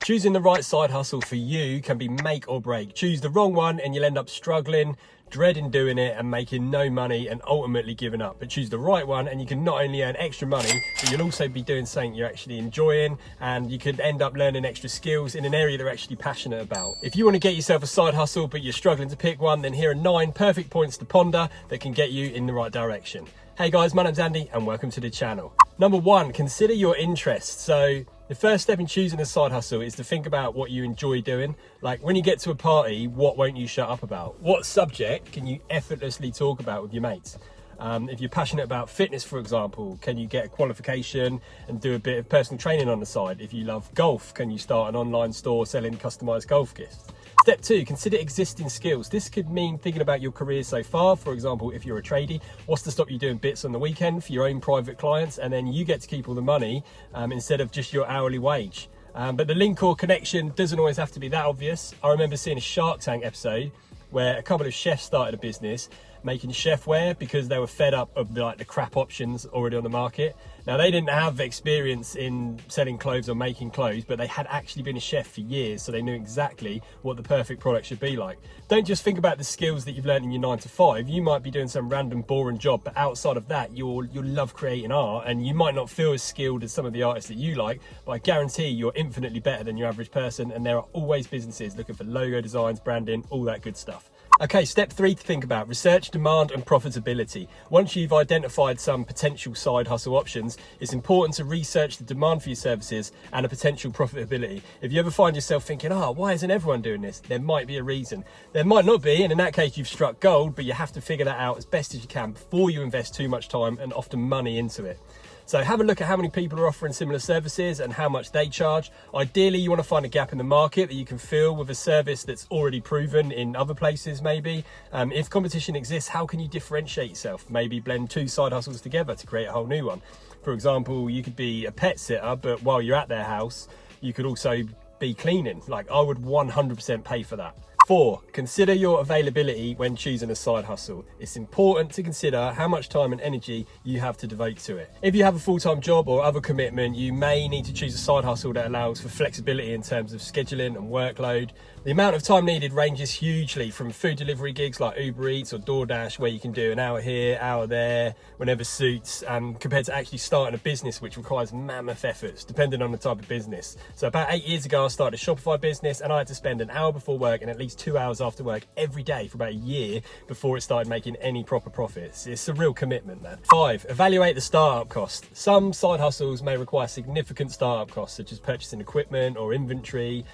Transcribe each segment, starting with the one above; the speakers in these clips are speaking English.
Choosing the right side hustle for you can be make or break. Choose the wrong one and you'll end up struggling, dreading doing it and making no money and ultimately giving up. But choose the right one and you can not only earn extra money, but you'll also be doing something you're actually enjoying, and you could end up learning extra skills in an area you're actually passionate about. If you want to get yourself a side hustle but you're struggling to pick one, then here are 9 perfect points to ponder that can get you in the right direction. Hey guys, my name's Andy and welcome to the channel. Number 1, consider your interests. So the first step in choosing a side hustle is to think about what you enjoy doing. Like when you get to a party, what won't you shut up about? What subject can you effortlessly talk about with your mates? If you're passionate about fitness, for example, can you get a qualification and do a bit of personal training on the side? If you love golf, can you start an online store selling customized golf gifts? Step 2, consider existing skills. This could mean thinking about your career so far. For example, if you're a tradie, what's to stop you doing bits on the weekend for your own private clients, and then you get to keep all the money instead of just your hourly wage. But the link or connection doesn't always have to be that obvious. I remember seeing a Shark Tank episode where a couple of chefs started a business making chefware because they were fed up of the crap options already on the market. Now, they didn't have experience in selling clothes or making clothes, but they had actually been a chef for years, so they knew exactly what the perfect product should be like. Don't just think about the skills that you've learned in your 9 to 5. You might be doing some random boring job, but outside of that, you'll love creating art, and you might not feel as skilled as some of the artists that you like, but I guarantee you're infinitely better than your average person, and there are always businesses looking for logo designs, branding, all that good stuff. Okay, step 3 to think about: research, demand and profitability. Once you've identified some potential side hustle options, it's important to research the demand for your services and a potential profitability. If you ever find yourself thinking, why isn't everyone doing this? There might be a reason. There might not be, and in that case you've struck gold, but you have to figure that out as best as you can before you invest too much time and often money into it. So have a look at how many people are offering similar services and how much they charge. Ideally, you want to find a gap in the market that you can fill with a service that's already proven in other places maybe. If competition exists, how can you differentiate yourself? Maybe blend 2 side hustles together to create a whole new one. For example, you could be a pet sitter, but while you're at their house, you could also be cleaning. I would 100% pay for that. 4, consider your availability when choosing a side hustle. It's important to consider how much time and energy you have to devote to it. If you have a full-time job or other commitment, you may need to choose a side hustle that allows for flexibility in terms of scheduling and workload. The amount of time needed ranges hugely from food delivery gigs like Uber Eats or DoorDash, where you can do an hour here, hour there, whenever suits, compared to actually starting a business, which requires mammoth efforts, depending on the type of business. So about 8 years ago, I started a Shopify business, and I had to spend an hour before work and at least 2 hours after work every day for about a year before it started making any proper profits. It's a real commitment, man. 5, evaluate the startup cost. Some side hustles may require significant startup costs, such as purchasing equipment or inventory.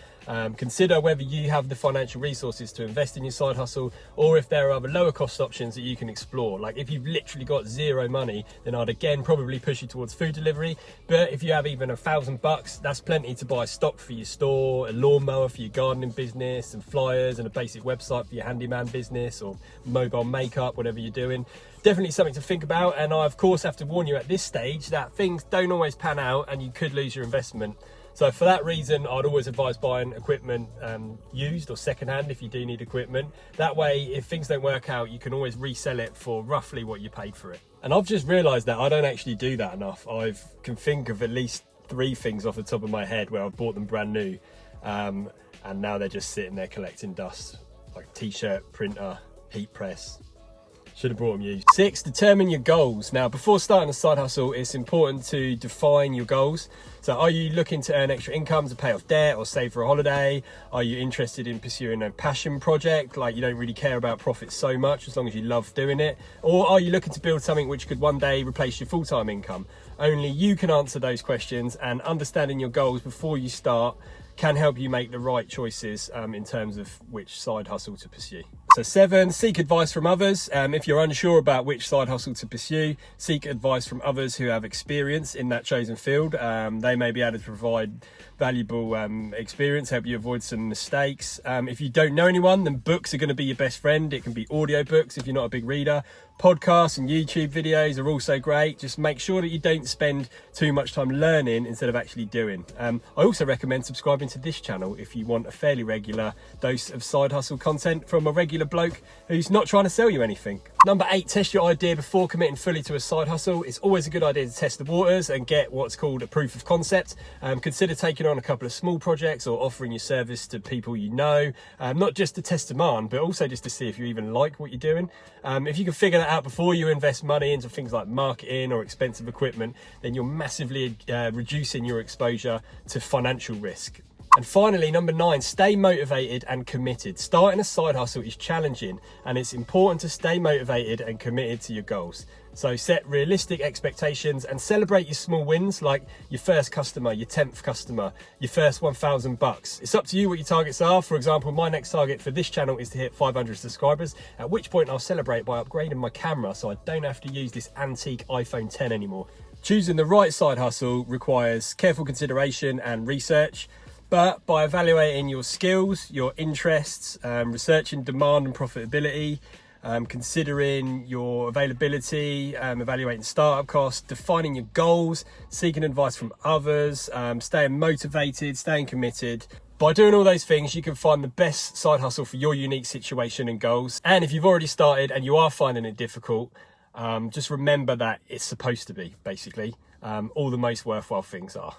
Consider whether you have the financial resources to invest in your side hustle, or if there are other lower cost options that you can explore. Like if you've literally got zero money, then I'd again probably push you towards food delivery. But if you have even $1,000, that's plenty to buy stock for your store, a lawnmower for your gardening business, and flyers and a basic website for your handyman business or mobile makeup, whatever you're doing. Definitely something to think about, and I of course have to warn you at this stage that things don't always pan out and you could lose your investment. So for that reason, I'd always advise buying equipment used or secondhand if you do need equipment. That way, if things don't work out, you can always resell it for roughly what you paid for it. And I've just realized that I don't actually do that enough. I can think of at least 3 things off the top of my head where I've bought them brand new. And now they're just sitting there collecting dust, like t-shirt, printer, heat press. Should have brought them used. 6, determine your goals. Now, before starting a side hustle, it's important to define your goals. So are you looking to earn extra income to pay off debt or save for a holiday? Are you interested in pursuing a passion project? Like you don't really care about profits so much as long as you love doing it? Or are you looking to build something which could one day replace your full-time income? Only you can answer those questions, and understanding your goals before you start can help you make the right choices in terms of which side hustle to pursue. So 7, seek advice from others. If you're unsure about which side hustle to pursue, seek advice from others who have experience in that chosen field. They may be able to provide valuable experience, help you avoid some mistakes. If you don't know anyone, then books are going to be your best friend. It can be audiobooks if you're not a big reader. Podcasts and YouTube videos are also great. Just make sure that you don't spend too much time learning instead of actually doing. I also recommend subscribing to this channel if you want a fairly regular dose of side hustle content from a regular bloke who's not trying to sell you anything. Number 8, test your idea before committing fully to a side hustle. It's always a good idea to test the waters and get what's called a proof of concept. Consider taking on a couple of small projects or offering your service to people you know, not just to test demand, but also just to see if you even like what you're doing. If you can figure that out before you invest money into things like marketing or expensive equipment, then you're massively reducing your exposure to financial risk. And finally, number 9, stay motivated and committed. Starting a side hustle is challenging, and it's important to stay motivated and committed to your goals. So set realistic expectations and celebrate your small wins, like your first customer, your 10th customer, your first $1,000. It's up to you what your targets are. For example, my next target for this channel is to hit 500 subscribers, at which point I'll celebrate by upgrading my camera so I don't have to use this antique iPhone 10 anymore. Choosing the right side hustle requires careful consideration and research. But by evaluating your skills, your interests, researching demand and profitability, considering your availability, evaluating startup costs, defining your goals, seeking advice from others, staying motivated, staying committed. By doing all those things, you can find the best side hustle for your unique situation and goals. And if you've already started and you are finding it difficult, just remember that it's supposed to be, basically. All the most worthwhile things are.